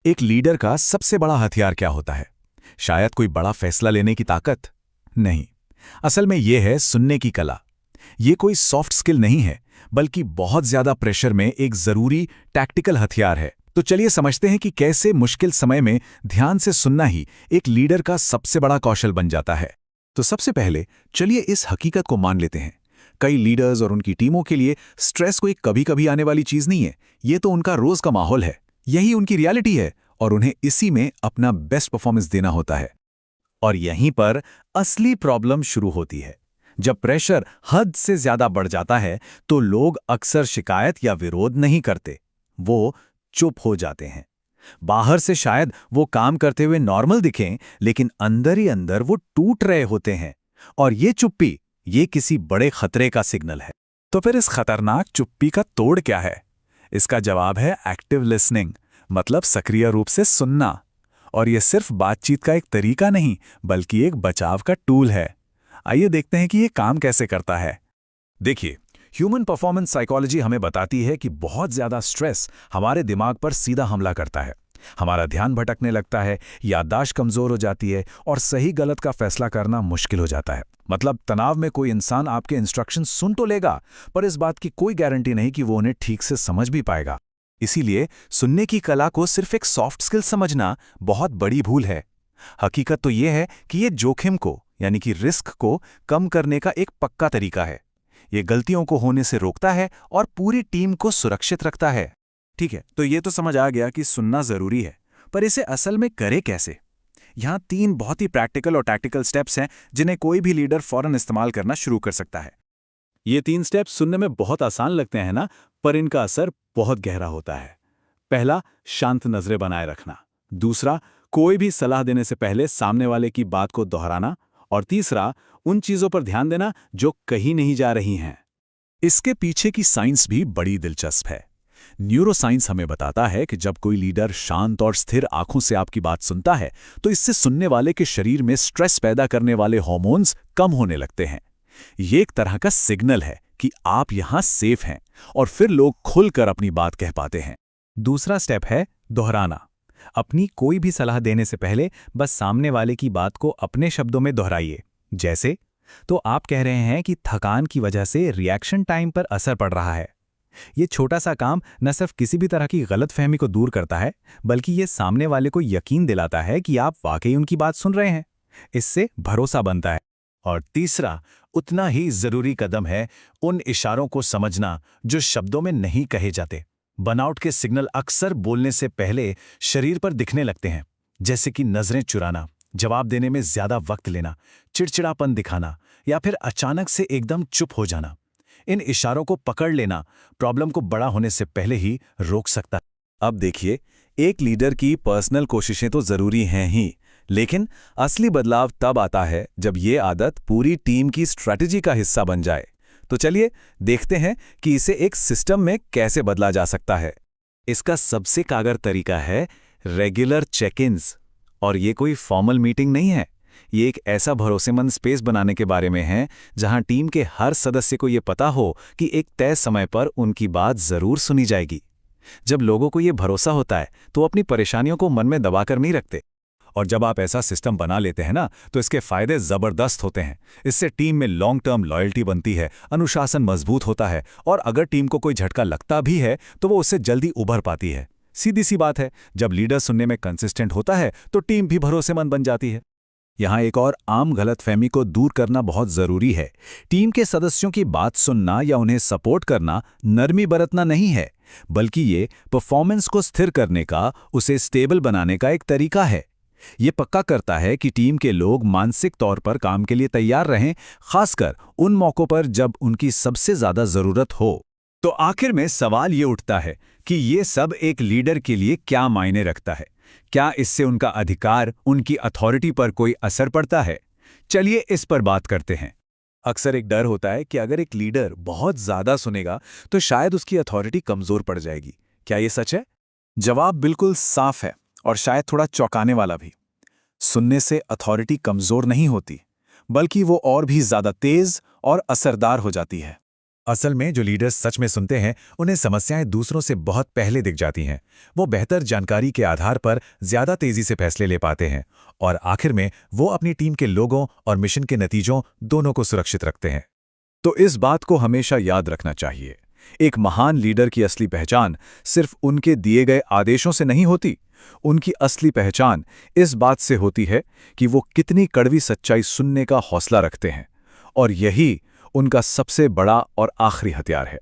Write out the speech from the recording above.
एक लीडर का सबसे बड़ा हथियार क्या होता है? शायद कोई बड़ा फैसला लेने की ताकत? नहीं। असल में यह है सुनने की कला। ये कोई सॉफ्ट स्किल नहीं है, बल्कि बहुत ज्यादा प्रेशर में एक जरूरी टैक्टिकल हथियार है। तो चलिए समझते हैं कि कैसे मुश्किल समय में ध्यान से सुनना ही एक लीडर का सबसे बड़ा कौशल बन जाता है। तो सबसे पहले चलिए इस हकीकत को मान लेते हैं। कई लीडर्स और उनकी टीमों के लिए स्ट्रेस कोई कभी-कभी आने वाली चीज नहीं है। ये तो उनका रोज का माहौल है। यही उनकी रियलिटी है और उन्हें इसी में अपना बेस्ट परफॉर्मेंस देना होता है। और यहीं पर असली प्रॉब्लम शुरू होती है। जब प्रेशर हद से ज्यादा बढ़ जाता है तो लोग अक्सर शिकायत या विरोध नहीं करते, वो चुप हो जाते हैं। बाहर से शायद वो काम करते हुए नॉर्मल दिखें, लेकिन अंदर ही अंदर वो टूट रहे होते हैं। और ये चुप्पी, ये किसी बड़े खतरे का सिग्नल है। तो फिर इस खतरनाक चुप्पी का तोड़ क्या है? इसका जवाब है एक्टिव लिसनिंग, मतलब सक्रिय रूप से सुनना। और यह सिर्फ बातचीत का एक तरीका नहीं, बल्कि एक बचाव का टूल है। आइए देखते हैं कि यह काम कैसे करता है। देखिए, ह्यूमन परफॉर्मेंस साइकोलॉजी हमें बताती है कि बहुत ज्यादा स्ट्रेस हमारे दिमाग पर सीधा हमला करता है। हमारा ध्यान भटकने लगता है, याददाश्त कमजोर हो जाती है और सही गलत का फैसला करना मुश्किल हो जाता है। मतलब तनाव में कोई इंसान आपके इंस्ट्रक्शन सुन तो लेगा, पर इस बात की कोई गारंटी नहीं कि वो उन्हें ठीक से समझ भी पाएगा। इसीलिए सुनने की कला को सिर्फ एक सॉफ्ट स्किल समझना बहुत बड़ी भूल है। हकीकत तो यह है कि ये जोखिम को, यानी कि रिस्क को कम करने का एक पक्का तरीका है। ये गलतियों को होने से रोकता है और पूरी टीम को सुरक्षित रखता है। ठीक है, तो ये तो समझ आ गया कि सुनना जरूरी है, पर इसे असल में करे कैसे? यहाँ 3 बहुत ही प्रैक्टिकल और टैक्टिकल स्टेप्स हैं जिन्हें कोई भी लीडर फौरन इस्तेमाल करना शुरू कर सकता है। ये 3 स्टेप्स सुनने में बहुत आसान लगते हैं ना, पर इनका असर बहुत गहरा होता है। पहला, शांत नजरें बनाए रखना। दूसरा, कोई भी सलाह देने से पहले सामने वाले की बात को दोहराना। और तीसरा, उन चीजों पर ध्यान देना जो कहीं नहीं जा रही हैं। इसके पीछे की साइंस भी बड़ी दिलचस्प है। न्यूरोसाइंस हमें बताता है कि जब कोई लीडर शांत और स्थिर आंखों से आपकी बात सुनता है, तो इससे सुनने वाले के शरीर में स्ट्रेस पैदा करने वाले हार्मोन्स कम होने लगते हैं। ये एक तरह का सिग्नल है कि आप यहां सेफ हैं, और फिर लोग खुलकर अपनी बात कह पाते हैं। दूसरा स्टेप है दोहराना। अपनी कोई भी सलाह देने से पहले बस सामने वाले की बात को अपने शब्दों में दोहराइए। जैसे, तो आप कह रहे हैं कि थकान की वजह से रिएक्शन टाइम पर असर पड़ रहा है। ये छोटा सा काम न सिर्फ किसी भी तरह की गलतफहमी को दूर करता है, बल्कि ये सामने वाले को यकीन दिलाता है कि आप वाकई उनकी बात सुन रहे हैं। इससे भरोसा बनता है। और तीसरा, उतना ही जरूरी कदम है उन इशारों को समझना जो शब्दों में नहीं कहे जाते। बनावट के सिग्नल अक्सर बोलने से पहले शरीर पर दिखने लगते हैं, जैसे कि नजरें चुराना, जवाब देने में ज्यादा वक्त लेना, चिड़चिड़ापन दिखाना, या फिर अचानक से एकदम चुप हो जाना। इन इशारों को पकड़ लेना प्रॉब्लम को बड़ा होने से पहले ही रोक सकता है। अब देखिए, एक लीडर की पर्सनल कोशिशें तो जरूरी हैं ही, लेकिन असली बदलाव तब आता है जब ये आदत पूरी टीम की स्ट्रैटेजी का हिस्सा बन जाए। तो चलिए देखते हैं कि इसे एक सिस्टम में कैसे बदला जा सकता है। इसका सबसे कारगर तरीका है रेगुलर चेक-इन्स। और ये कोई फॉर्मल मीटिंग नहीं है। ये एक ऐसा भरोसेमंद स्पेस बनाने के बारे में है जहां टीम के हर सदस्य को ये पता हो कि एक तय समय पर उनकी बात जरूर सुनी जाएगी। जब लोगों को ये भरोसा होता है तो अपनी परेशानियों को मन में दबाकर नहीं रखते। और जब आप ऐसा सिस्टम बना लेते हैं ना, तो इसके फायदे जबरदस्त होते हैं। इससे टीम में लॉन्ग टर्म लॉयल्टी बनती है, अनुशासन मजबूत होता है, और अगर टीम को कोई झटका लगता भी है तो वो उससे जल्दी उभर पाती है। सीधी सी बात है, जब लीडर सुनने में कंसिस्टेंट होता है तो टीम भी भरोसेमंद बन जाती है। यहाँ एक और आम गलतफहमी को दूर करना बहुत जरूरी है। टीम के सदस्यों की बात सुनना या उन्हें सपोर्ट करना नरमी बरतना नहीं है, बल्कि ये परफॉर्मेंस को स्थिर करने का, उसे स्टेबल बनाने का एक तरीका है। ये पक्का करता है कि टीम के लोग मानसिक तौर पर काम के लिए तैयार रहें, खासकर उन मौकों पर जब उनकी सबसे ज्यादा जरूरत हो। तो आखिर में सवाल ये उठता है कि ये सब एक लीडर के लिए क्या मायने रखता है? क्या इससे उनका अधिकार, उनकी अथॉरिटी पर कोई असर पड़ता है? चलिए इस पर बात करते हैं। अक्सर एक डर होता है कि अगर एक लीडर बहुत ज्यादा सुनेगा तो शायद उसकी अथॉरिटी कमजोर पड़ जाएगी। क्या ये सच है? जवाब बिल्कुल साफ है, और शायद थोड़ा चौंकाने वाला भी। सुनने से अथॉरिटी कमजोर नहीं होती, बल्कि वो और भी ज्यादा तेज और असरदार हो जाती है। असल में जो लीडर्स सच में सुनते हैं उन्हें समस्याएं दूसरों से बहुत पहले दिख जाती हैं। वो बेहतर जानकारी के आधार पर ज्यादा तेजी से फैसले ले पाते हैं और आखिर में वो अपनी टीम के लोगों और मिशन के नतीजों दोनों को सुरक्षित रखते हैं। तो इस बात को हमेशा याद रखना चाहिए, एक महान लीडर की असली पहचान सिर्फ उनके दिए गए आदेशों से नहीं होती। उनकी असली पहचान इस बात से होती है कि वो कितनी कड़वी सच्चाई सुनने का हौसला रखते हैं, और यही उनका सबसे बड़ा और आखिरी हथियार है।